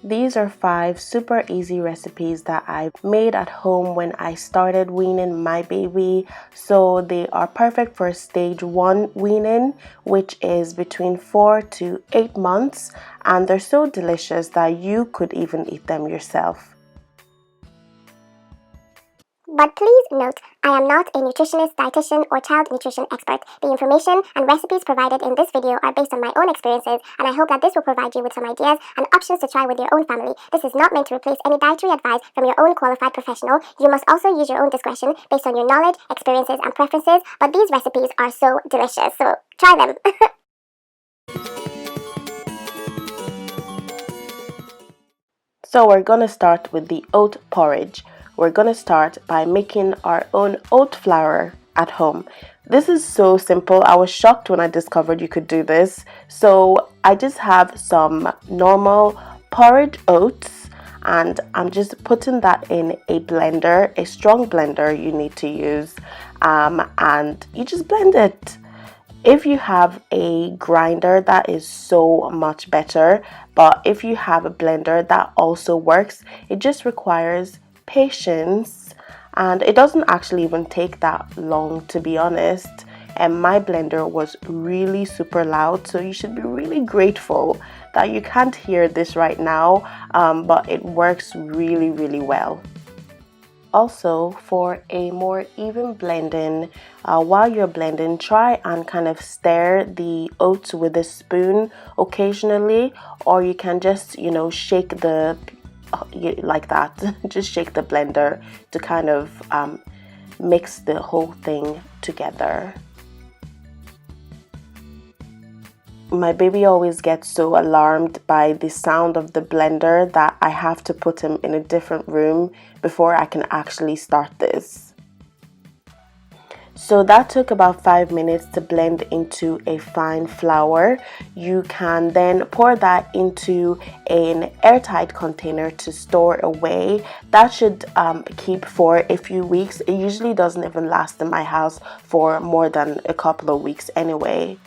These are 5 super easy recipes that I made at home when I started weaning my baby. So they are perfect for stage 1 weaning, which is between 4 to 8 months, and they're so delicious that you could even eat them yourself. But please note, I am not a nutritionist, dietitian, or child nutrition expert. The information and recipes provided in this video are based on my own experiences, and I hope that this will provide you with some ideas and options to try with your own family. This is not meant to replace any dietary advice from your own qualified professional. You must also use your own discretion based on your knowledge, experiences, and preferences, but these recipes are so delicious, so try them. So we're going to start with the oat porridge. We're going to start by making our own oat flour at home. This is so simple. I was shocked when I discovered you could do this. So I just have some normal porridge oats, and I'm just putting that in a blender, a strong blender you need to use, and you just blend it. If you have a grinder, that is so much better, but if you have a blender, that also works. It just requires patience, and it doesn't actually even take that long, to be honest. And my blender was really super loud, so you should be really grateful that you can't hear this right now, but it works really well. Also, for a more even blending, while you're blending, try and kind of stir the oats with a spoon occasionally, or you can just, shake the like that. Just shake the blender to kind of mix the whole thing together. My baby always gets so alarmed by the sound of the blender that I have to put him in a different room before I can actually start this. So that took about 5 minutes to blend into a fine flour. You can then pour that into an airtight container to store away. That should keep for a few weeks. It usually doesn't even last in my house for more than a couple of weeks anyway.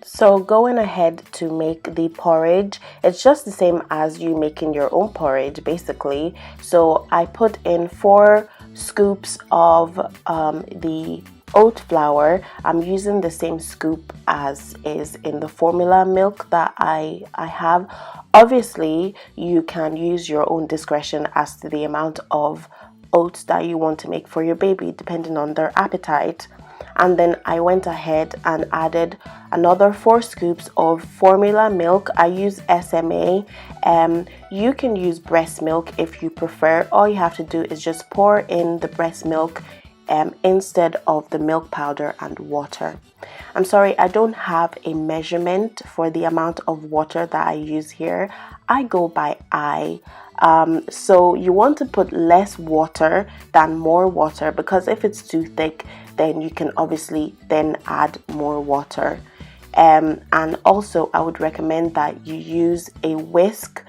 So going ahead to make the porridge, it's just the same as you making your own porridge basically. So I put in 4 scoops of the oat flour. I'm using the same scoop as is in the formula milk that I have. Obviously, you can use your own discretion as to the amount of oats that you want to make for your baby, depending on their appetite. And then I went ahead and added another 4 scoops of formula milk. I use SMA. You can use breast milk if you prefer. All you have to do is just pour in the breast milk instead of the milk powder and water. I'm sorry, I don't have a measurement for the amount of water that I use here. I go by eye. So you want to put less water than more water, because if it's too thick, then you can obviously then add more water. And also I would recommend that you use a whisk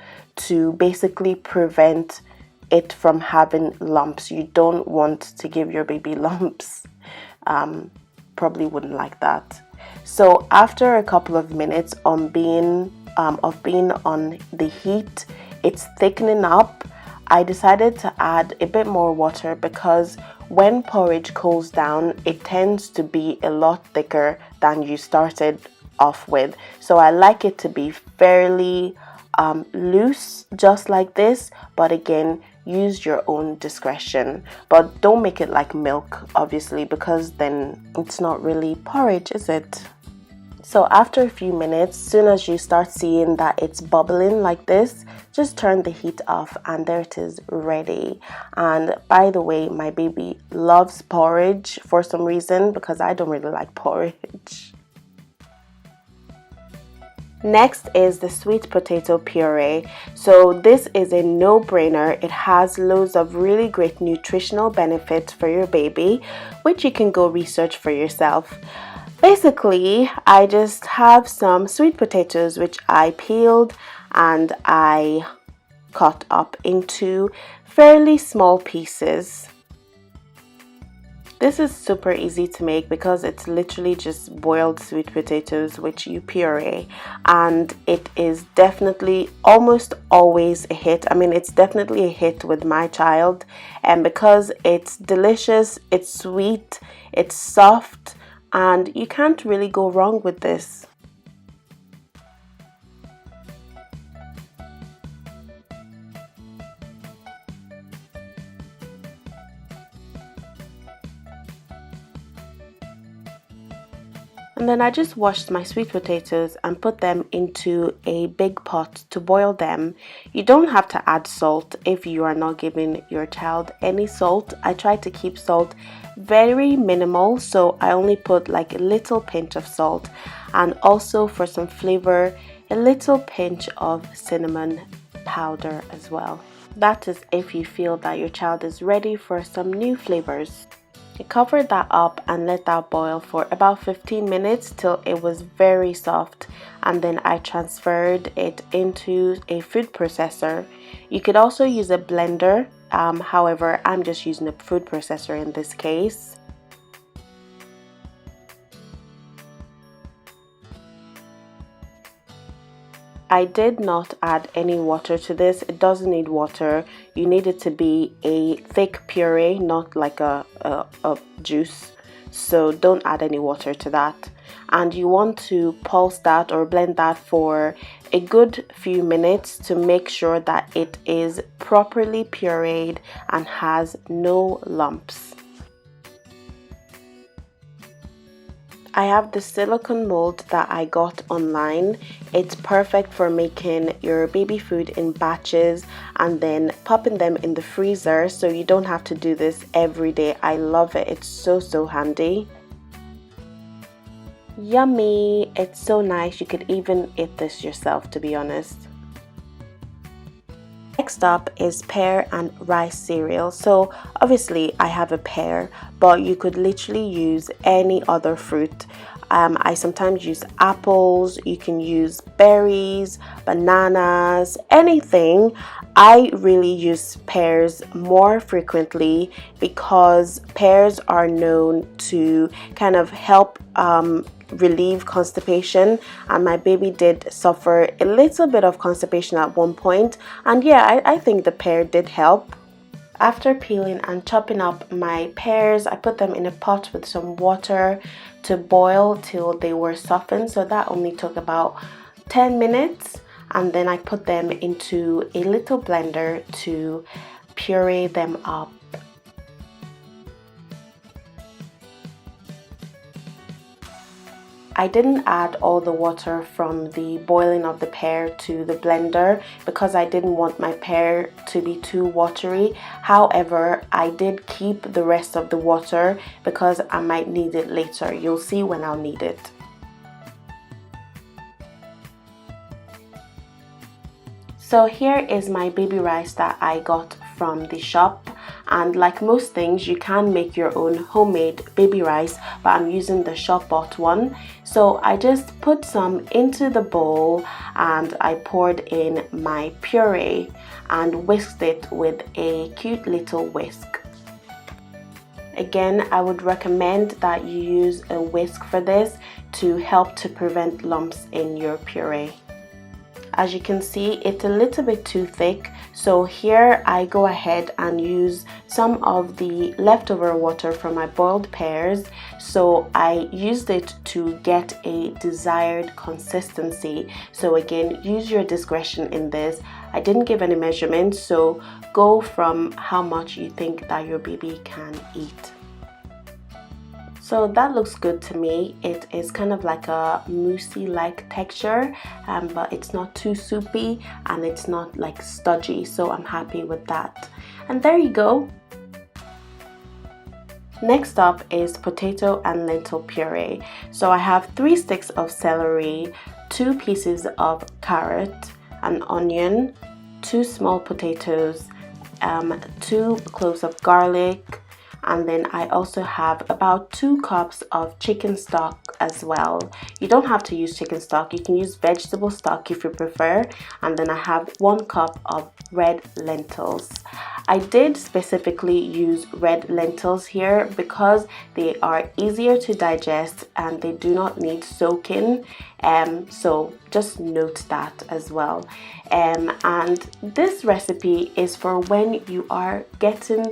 to basically prevent it from having lumps. You don't want to give your baby lumps. Probably wouldn't like that. So after a couple of minutes of being on the heat, it's thickening up. I decided to add a bit more water because when porridge cools down, it tends to be a lot thicker than you started off with. So I like it to be fairly loose, just like this, but again, use your own discretion. But don't make it like milk, obviously, because then it's not really porridge, is it? So after a few minutes, soon as you start seeing that it's bubbling like this, just turn the heat off and there it is, ready. And by the way, my baby loves porridge for some reason, because I don't really like porridge. Next is the sweet potato puree. So this is a no-brainer. It has loads of really great nutritional benefits for your baby, which you can go research for yourself. Basically, I just have some sweet potatoes which I peeled and I cut up into fairly small pieces. This is super easy to make because it's literally just boiled sweet potatoes which you puree, and it is definitely almost always a hit. I mean, it's definitely a hit with my child, and because it's delicious, it's sweet, it's soft, and you can't really go wrong with this. And then I just washed my sweet potatoes and put them into a big pot to boil them. You don't have to add salt if you are not giving your child any salt. I try to keep salt very minimal, so I only put like a little pinch of salt, and also for some flavor, a little pinch of cinnamon powder as well. That is if you feel that your child is ready for some new flavors. I covered that up and let that boil for about 15 minutes till it was very soft, and then I transferred it into a food processor. You could also use a blender, however I'm just using a food processor in this case. I did not add any water to this. It doesn't need water. You need it to be a thick puree, not like a juice. So don't add any water to that. And you want to pulse that or blend that for a good few minutes to make sure that it is properly pureed and has no lumps. I have the silicone mold that I got online. It's perfect for making your baby food in batches and then popping them in the freezer, so you don't have to do this every day. I love it. It's so handy. Yummy! It's so nice. You could even eat this yourself, to be honest. Next up is pear and rice cereal. So obviously I have a pear, but you could literally use any other fruit. I sometimes use apples, you can use berries, bananas, anything. I really use pears more frequently because pears are known to kind of help relieve constipation, and my baby did suffer a little bit of constipation at one point, and yeah, I think the pear did help. After peeling and chopping up my pears, I put them in a pot with some water to boil till they were softened, so that only took about 10 minutes, and then I put them into a little blender to puree them up. I didn't add all the water from the boiling of the pear to the blender because I didn't want my pear to be too watery. However, I did keep the rest of the water because I might need it later. You'll see when I'll need it. So here is my baby rice that I got from the shop, and like most things you can make your own homemade baby rice, but I'm using the shop bought one. So I just put some into the bowl and I poured in my puree and whisked it with a cute little whisk. Again, I would recommend that you use a whisk for this to help to prevent lumps in your puree. As you can see, it's a little bit too thick, so here I go ahead and use some of the leftover water from my boiled pears. So I used it to get a desired consistency. So again, use your discretion in this. I didn't give any measurements, so go from how much you think that your baby can eat. So that looks good to me. It is kind of like a moussey like texture, but it's not too soupy and it's not like stodgy, so I'm happy with that. And there you go. Next up is potato and lentil puree. So I have 3 sticks of celery, 2 pieces of carrot, an onion, 2 small potatoes, 2 cloves of garlic, and then I also have about 2 cups of chicken stock, as well. You don't have to use chicken stock, you can use vegetable stock if you prefer. And then I have 1 cup of red lentils. I did specifically use red lentils here because they are easier to digest and they do not need soaking. So just note that as well. And this recipe is for when you are getting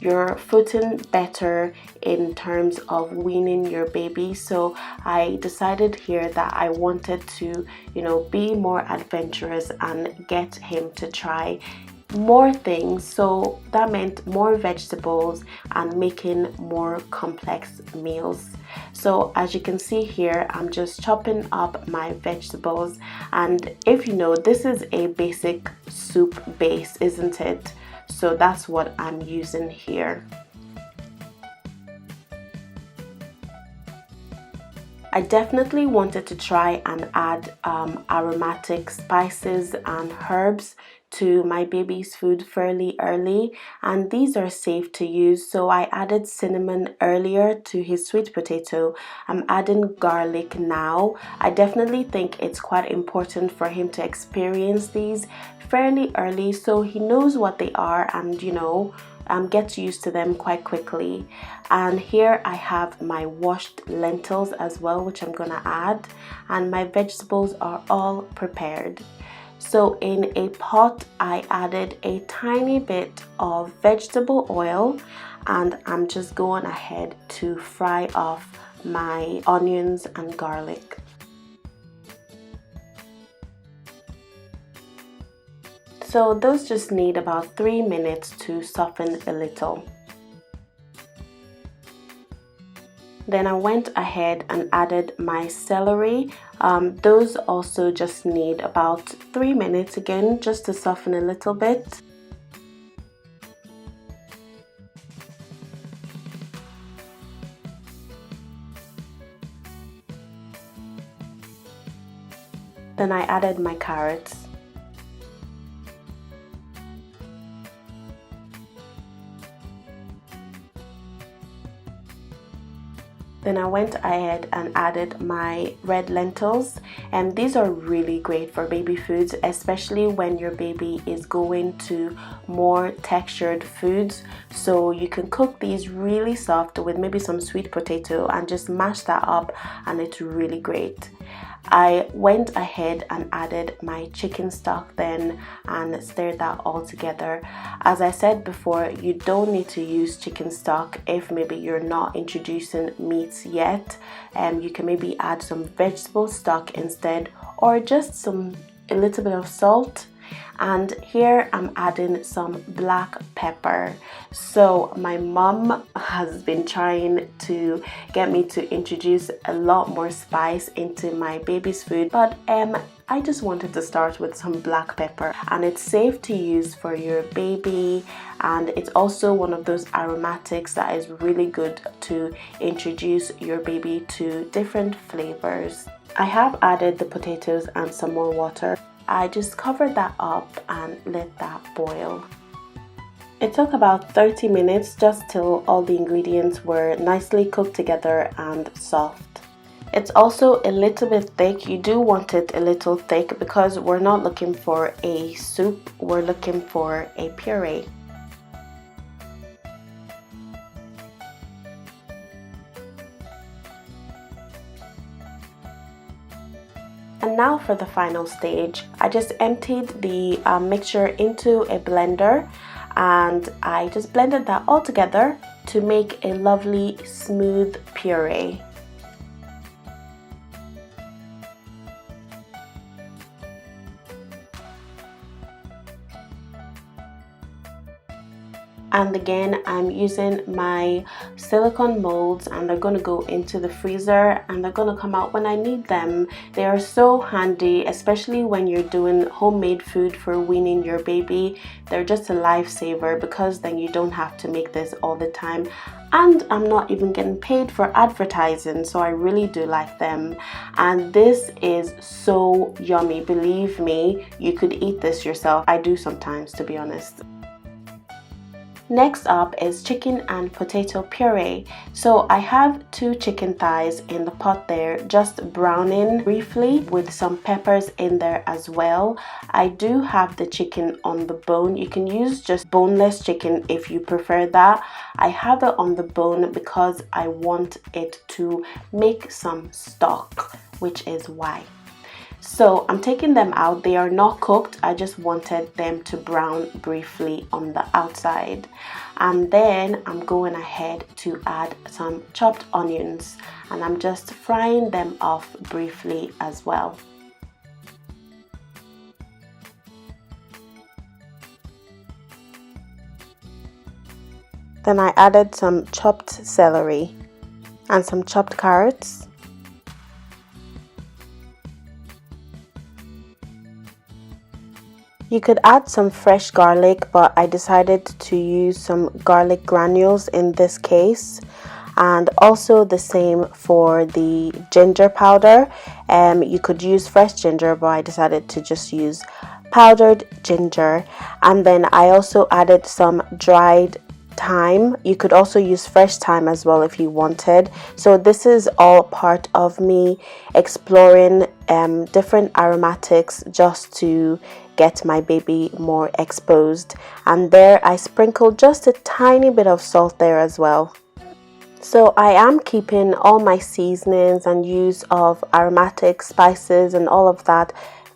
your footing better in terms of weaning your baby. So I decided here that I wanted to, be more adventurous and get him to try more things. So that meant more vegetables and making more complex meals. So as you can see here, I'm just chopping up my vegetables, and if you know, this is a basic soup base, isn't it? So that's what I'm using here. I definitely wanted to try and add aromatic spices and herbs to my baby's food fairly early, and these are safe to use. So I added cinnamon earlier to his sweet potato. I'm adding garlic now. I definitely think it's quite important for him to experience these fairly early so he knows what they are and gets used to them quite quickly. And here I have my washed lentils as well, which I'm gonna add, and my vegetables are all prepared. So in a pot I added a tiny bit of vegetable oil, and I'm just going ahead to fry off my onions and garlic. So those just need about 3 minutes to soften a little. Then I went ahead and added my celery. Those also just need about 3 minutes again, just to soften a little bit. Then I added my carrots. Then I went ahead and added my red lentils, and these are really great for baby foods, especially when your baby is going to more textured foods. So you can cook these really soft with maybe some sweet potato and just mash that up, and it's really great. I went ahead and added my chicken stock then and stirred that all together. As I said before, you don't need to use chicken stock if maybe you're not introducing meats yet. You can maybe add some vegetable stock instead, or just a little bit of salt. And here I'm adding some black pepper. So my mom has been trying to get me to introduce a lot more spice into my baby's food, but I just wanted to start with some black pepper, and it's safe to use for your baby, and it's also one of those aromatics that is really good to introduce your baby to different flavors. I have added the potatoes and some more water. I just covered that up and let that boil. It took about 30 minutes just till all the ingredients were nicely cooked together and soft. It's also a little bit thick. You do want it a little thick because we're not looking for a soup, we're looking for a puree. And now for the final stage, I just emptied the mixture into a blender, and I just blended that all together to make a lovely smooth puree. And again, I'm using my silicone molds, and they're going to go into the freezer, and they're going to come out when I need them. They are so handy, especially when you're doing homemade food for weaning your baby. They're just a lifesaver because then you don't have to make this all the time. And I'm not even getting paid for advertising, so I really do like them. And this is so yummy. Believe me, you could eat this yourself. I do sometimes, to be honest. Next up is chicken and potato puree. So I have 2 chicken thighs in the pot there, just browning briefly with some peppers in there as well. I do have the chicken on the bone. You can use just boneless chicken if you prefer that. I have it on the bone because I want it to make some stock, which is why. So I'm taking them out. They are not cooked. I just wanted them to brown briefly on the outside. And then I'm going ahead to add some chopped onions, and I'm just frying them off briefly as well. Then I added some chopped celery and some chopped carrots. You could add some fresh garlic, but I decided to use some garlic granules in this case. And also the same for the ginger powder. You could use fresh ginger, but I decided to just use powdered ginger. And then I also added some dried thyme. You could also use fresh thyme as well if you wanted. So this is all part of me exploring different aromatics just to get my baby more exposed. And there I sprinkled just a tiny bit of salt there as well. So I am keeping all my seasonings and use of aromatic spices and all of that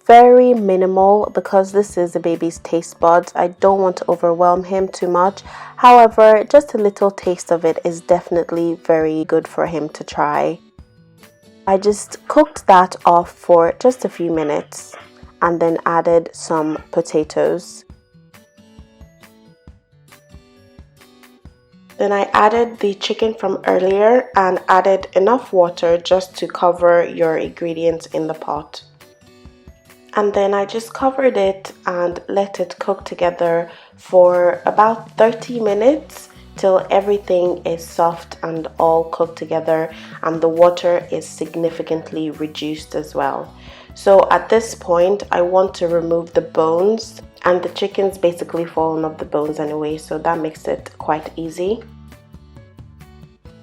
very minimal because this is the baby's taste buds. I don't want to overwhelm him too much. However, just a little taste of it is definitely very good for him to try. I just cooked that off for just a few minutes and then added some potatoes. Then I added the chicken from earlier and added enough water just to cover your ingredients in the pot. And then I just covered it and let it cook together for about 30 minutes till everything is soft and all cooked together and the water is significantly reduced as well. So at this point I want to remove the bones, and the chicken's basically fallen off the bones anyway, so that makes it quite easy.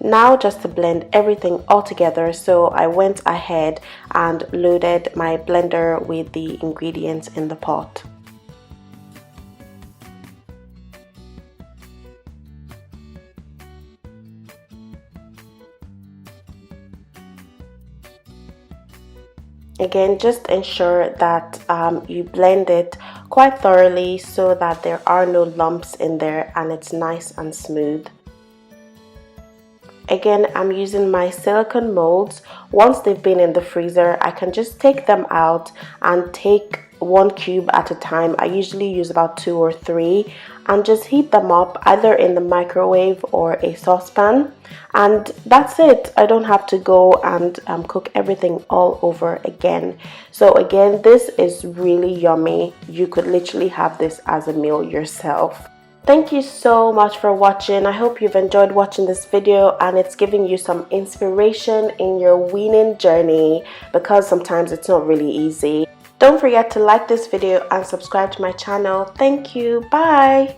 Now just to blend everything all together, so I went ahead and loaded my blender with the ingredients in the pot. Again, just ensure that you blend it quite thoroughly so that there are no lumps in there and it's nice and smooth. Again, I'm using my silicone molds. Once they've been in the freezer, I can just take them out and take 1 cube at a time. I usually use about 2 or 3 and just heat them up either in the microwave or a saucepan, and that's it. I don't have to go and cook everything all over again. So again, this is really yummy. You could literally have this as a meal yourself. Thank you so much for watching. I hope you've enjoyed watching this video and it's giving you some inspiration in your weaning journey, because sometimes it's not really easy. Don't forget to like this video and subscribe to my channel. Thank you. Bye.